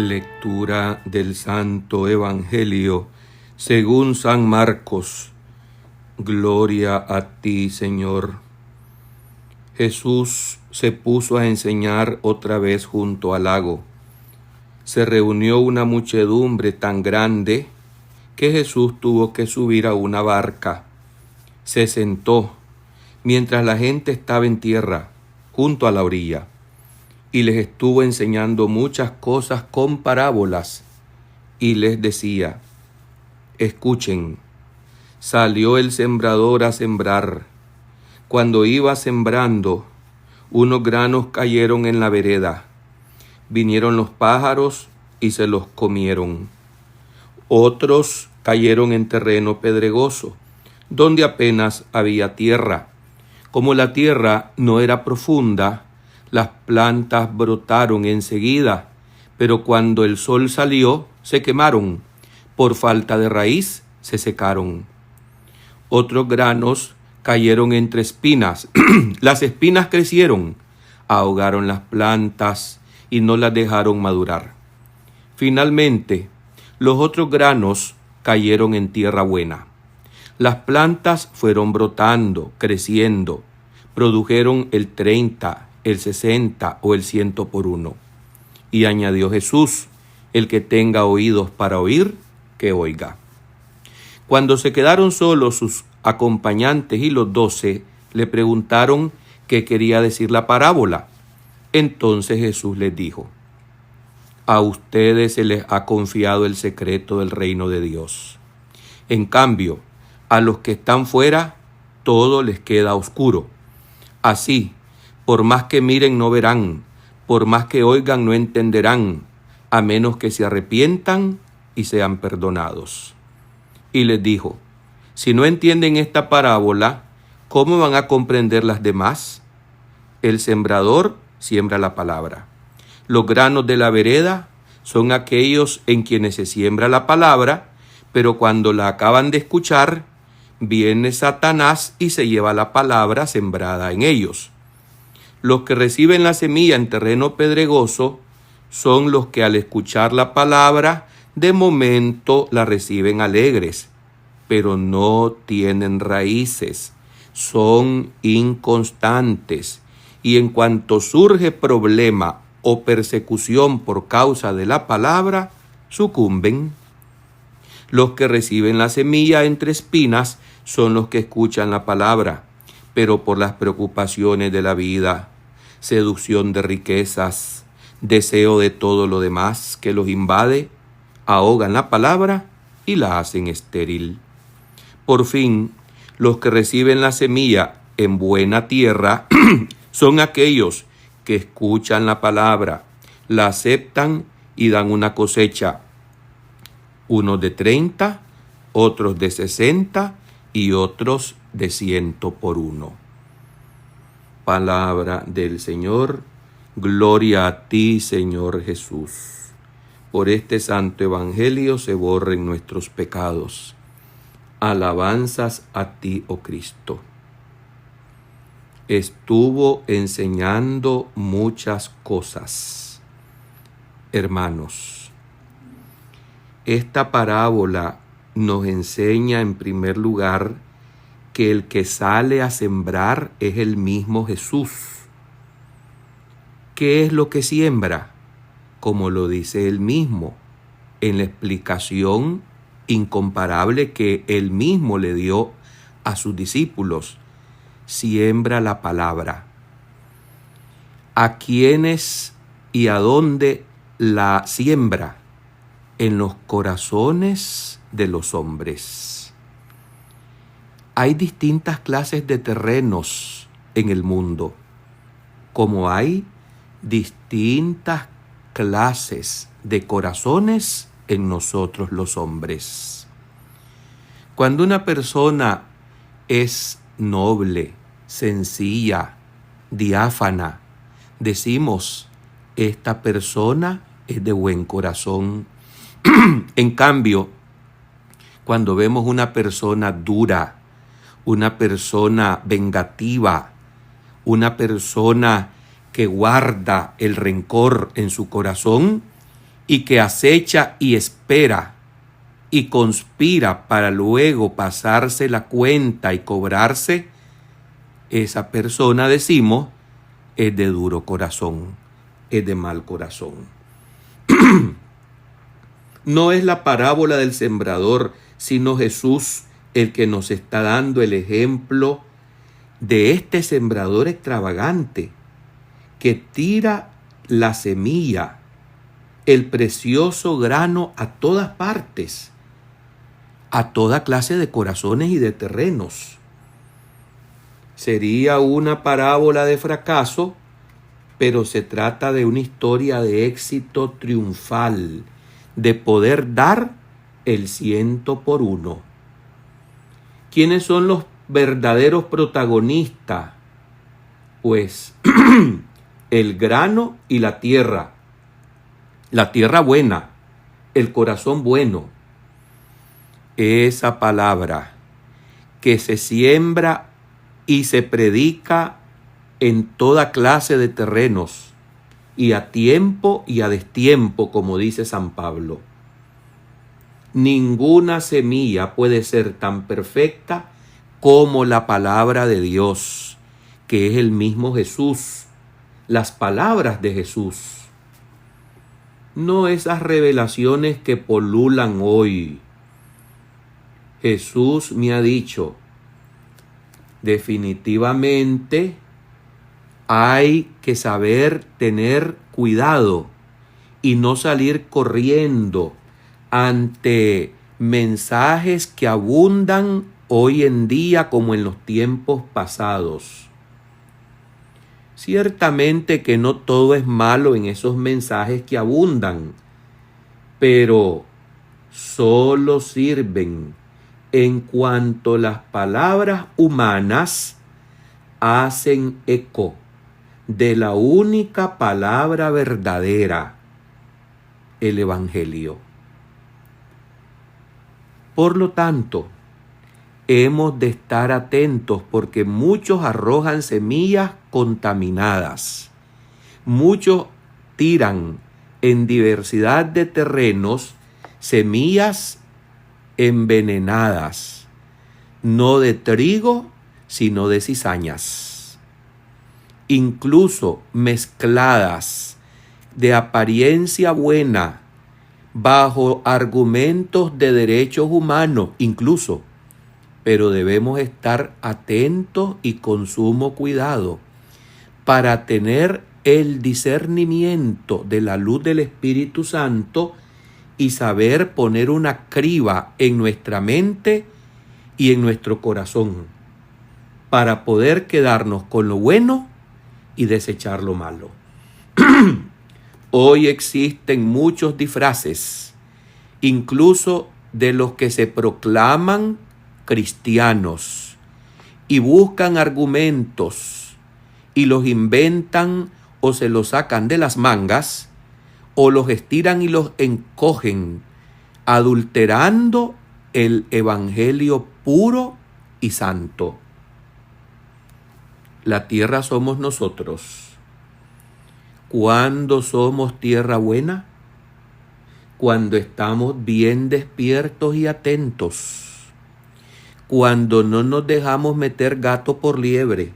Lectura del Santo Evangelio según San Marcos. Gloria a ti, Señor. Jesús se puso a enseñar otra vez junto al lago. Se reunió una muchedumbre tan grande que Jesús tuvo que subir a una barca. Se sentó mientras la gente estaba en tierra, junto a la orilla, y les estuvo enseñando muchas cosas con parábolas, y les decía: escuchen, salió el sembrador a sembrar. Cuando iba sembrando, unos granos cayeron en la vereda. Vinieron los pájaros y se los comieron. Otros cayeron en terreno pedregoso, donde apenas había tierra. Como la tierra no era profunda, las plantas brotaron enseguida, pero cuando el sol salió, se quemaron. Por falta de raíz, se secaron. Otros granos cayeron entre espinas. Las espinas crecieron, ahogaron las plantas y no las dejaron madurar. Finalmente, los otros granos cayeron en tierra buena. Las plantas fueron brotando, creciendo, produjeron el 30, el 60 o el 100 por uno. Y añadió Jesús: el que tenga oídos para oír, que oiga. Cuando se quedaron solos sus acompañantes y los 12, le preguntaron qué quería decir la parábola. Entonces Jesús les dijo: a ustedes se les ha confiado el secreto del reino de Dios. En cambio, a los que están fuera, todo les queda oscuro. Así, por más que miren no verán, por más que oigan no entenderán, a menos que se arrepientan y sean perdonados. Y les dijo: si no entienden esta parábola, ¿cómo van a comprender las demás? El sembrador siembra la palabra. Los granos de la vereda son aquellos en quienes se siembra la palabra, pero cuando la acaban de escuchar, viene Satanás y se lleva la palabra sembrada en ellos. Los que reciben la semilla en terreno pedregoso son los que al escuchar la palabra, de momento la reciben alegres, pero no tienen raíces, son inconstantes, y en cuanto surge problema o persecución por causa de la palabra, sucumben. Los que reciben la semilla entre espinas son los que escuchan la palabra, pero por las preocupaciones de la vida, seducción de riquezas, deseo de todo lo demás que los invade, ahogan la palabra y la hacen estéril. Por fin, los que reciben la semilla en buena tierra son aquellos que escuchan la palabra, la aceptan y dan una cosecha, unos de 30, otros de 60 y otros de 100 por uno. Palabra del Señor. Gloria a ti, Señor Jesús. Por este santo evangelio se borren nuestros pecados. Alabanzas a ti, oh Cristo. Estuvo enseñando muchas cosas. Hermanos, esta parábola nos enseña en primer lugar que el que sale a sembrar es el mismo Jesús. ¿Qué es lo que siembra? Como lo dice él mismo, en la explicación incomparable que él mismo le dio a sus discípulos: siembra la palabra. ¿A quiénes y a dónde la siembra? En los corazones de los hombres. Hay distintas clases de terrenos en el mundo, como hay distintas clases de corazones en nosotros los hombres. Cuando una persona es noble, sencilla, diáfana, decimos: esta persona es de buen corazón. En cambio, cuando vemos una persona dura, una persona vengativa, una persona que guarda el rencor en su corazón y que acecha y espera y conspira para luego pasarse la cuenta y cobrarse, esa persona, decimos, es de duro corazón, es de mal corazón. No es la parábola del sembrador, sino Jesús el que nos está dando el ejemplo de este sembrador extravagante que tira la semilla, el precioso grano a todas partes, a toda clase de corazones y de terrenos. Sería una parábola de fracaso, pero se trata de una historia de éxito triunfal, de poder dar el 100%. ¿Quiénes son los verdaderos protagonistas? Pues el grano y la tierra buena, el corazón bueno. Esa palabra que se siembra y se predica en toda clase de terrenos, y a tiempo y a destiempo, como dice San Pablo. Ninguna semilla puede ser tan perfecta como la palabra de Dios, que es el mismo Jesús, las palabras de Jesús. No esas revelaciones que polulan hoy. Jesús me ha dicho, definitivamente hay que saber tener cuidado y no salir corriendo ante mensajes que abundan hoy en día como en los tiempos pasados. Ciertamente que no todo es malo en esos mensajes que abundan, pero solo sirven en cuanto las palabras humanas hacen eco de la única palabra verdadera, el Evangelio. Por lo tanto, hemos de estar atentos porque muchos arrojan semillas contaminadas. Muchos tiran en diversidad de terrenos semillas envenenadas, no de trigo, sino de cizañas, incluso mezcladas de apariencia buena, bajo argumentos de derechos humanos, incluso, pero debemos estar atentos y con sumo cuidado para tener el discernimiento de la luz del Espíritu Santo y saber poner una criba en nuestra mente y en nuestro corazón para poder quedarnos con lo bueno y desechar lo malo. Hoy existen muchos disfraces, incluso de los que se proclaman cristianos, y buscan argumentos y los inventan o se los sacan de las mangas o los estiran y los encogen, adulterando el evangelio puro y santo. La tierra somos nosotros. ¿Cuándo somos tierra buena? Cuando estamos bien despiertos y atentos. Cuando no nos dejamos meter gato por liebre.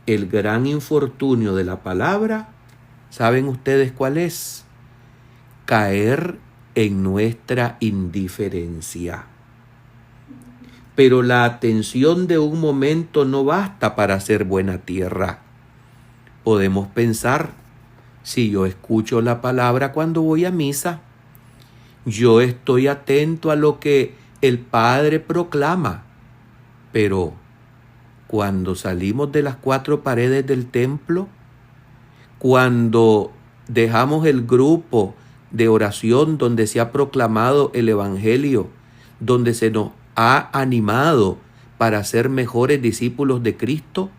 El gran infortunio de la palabra, ¿saben ustedes cuál es? Caer en nuestra indiferencia. Pero la atención de un momento no basta para ser buena tierra. Podemos pensar, si yo escucho la palabra cuando voy a misa, yo estoy atento a lo que el Padre proclama, pero cuando salimos de las 4 paredes del templo, cuando dejamos el grupo de oración donde se ha proclamado el Evangelio, donde se nos ha animado para ser mejores discípulos de Cristo,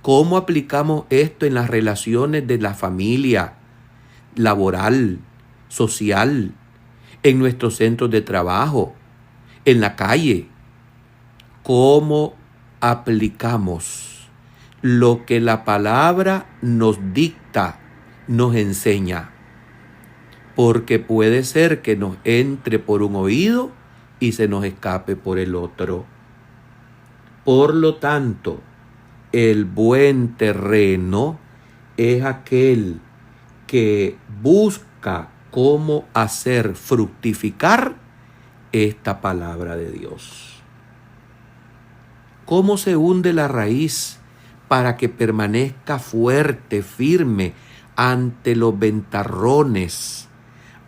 ¿cómo aplicamos esto en las relaciones de la familia, laboral, social, en nuestros centros de trabajo, en la calle? ¿Cómo aplicamos lo que la palabra nos dicta, nos enseña? porque puede ser que nos entre por un oído y se nos escape por el otro. Por lo tanto, el buen terreno es aquel que busca cómo hacer fructificar esta palabra de Dios. ¿Cómo se hunde la raíz para que permanezca fuerte, firme ante los ventarrones,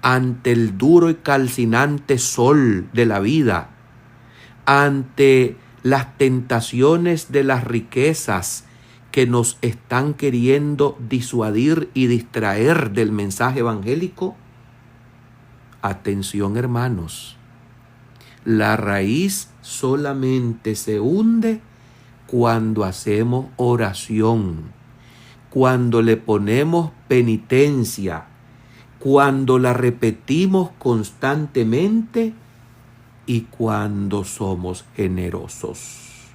ante el duro y calcinante sol de la vida, ante las tentaciones de las riquezas que nos están queriendo disuadir y distraer del mensaje evangélico? Atención, hermanos, la raíz solamente se hunde cuando hacemos oración, cuando le ponemos penitencia, cuando la repetimos constantemente y cuando somos generosos.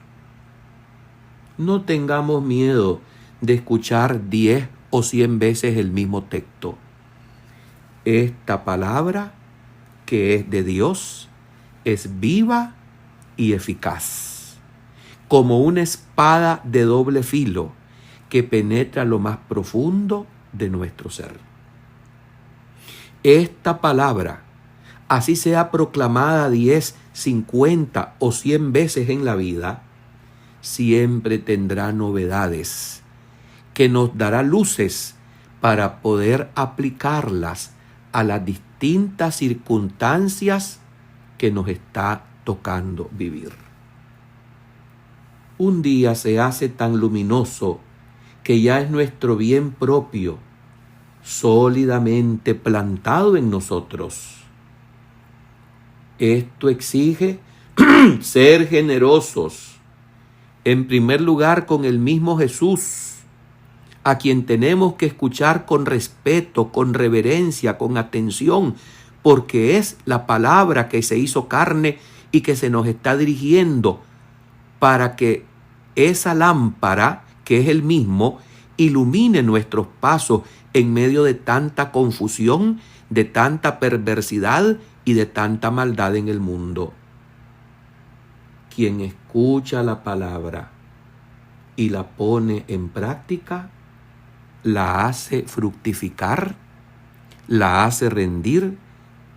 No tengamos miedo de escuchar 10 o 100 veces el mismo texto. Esta palabra, que es de Dios, es viva y eficaz, como una espada de doble filo que penetra lo más profundo de nuestro ser. Esta palabra, así sea proclamada 10, 50 o 100 veces en la vida, siempre tendrá novedades que nos dará luces para poder aplicarlas a las distintas circunstancias que nos está tocando vivir. Un día se hace tan luminoso que ya es nuestro bien propio, sólidamente plantado en nosotros. Esto exige ser generosos, en primer lugar con el mismo Jesús, a quien tenemos que escuchar con respeto, con reverencia, con atención, porque es la palabra que se hizo carne y que se nos está dirigiendo para que esa lámpara, que es el mismo, ilumine nuestros pasos en medio de tanta confusión, de tanta perversidad y de tanta maldad en el mundo. Quien escucha la palabra y la pone en práctica, la hace fructificar, la hace rendir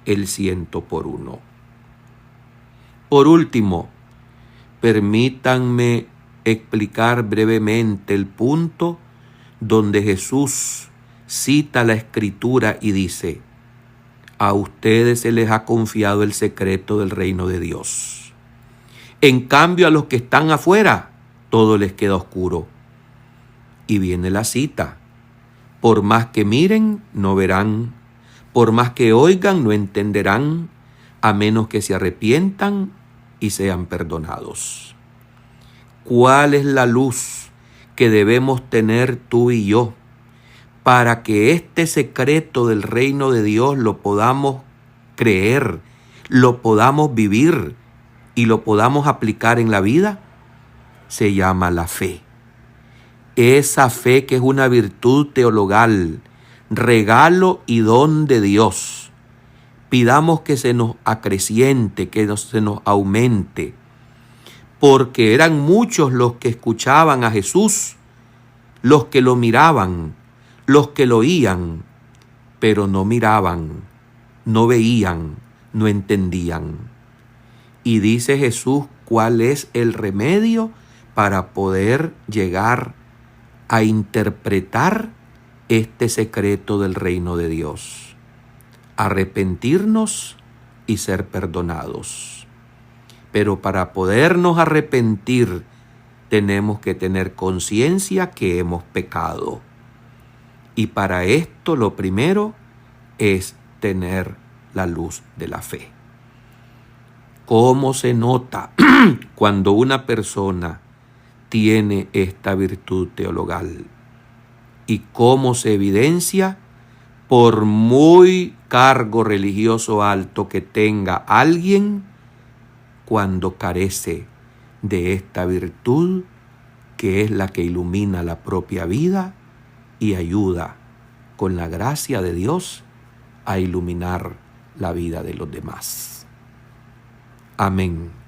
el 100%. Por último, permítanme explicar brevemente el punto donde Jesús cita la Escritura y dice: a ustedes se les ha confiado el secreto del reino de Dios. En cambio, a los que están afuera, todo les queda oscuro. Y viene la cita: por más que miren, no verán. Por más que oigan, no entenderán, a menos que se arrepientan y sean perdonados. ¿Cuál es la luz que debemos tener tú y yo para que este secreto del reino de Dios lo podamos creer, lo podamos vivir y lo podamos aplicar en la vida? Se llama la fe. Esa fe que es una virtud teologal, regalo y don de Dios. Pidamos que se nos acreciente, que se nos aumente, porque eran muchos los que escuchaban a Jesús, los que lo miraban, los que lo oían, pero no miraban, no veían, no entendían. Y dice Jesús cuál es el remedio para poder llegar a interpretar este secreto del reino de Dios: arrepentirnos y ser perdonados. Pero para podernos arrepentir tenemos que tener conciencia que hemos pecado. Y para esto lo primero es tener la luz de la fe. ¿Cómo se nota cuando una persona tiene esta virtud teologal? ¿Y cómo se evidencia? Por muy cargo religioso alto que tenga alguien, cuando carece de esta virtud, que es la que ilumina la propia vida y ayuda con la gracia de Dios a iluminar la vida de los demás. Amén.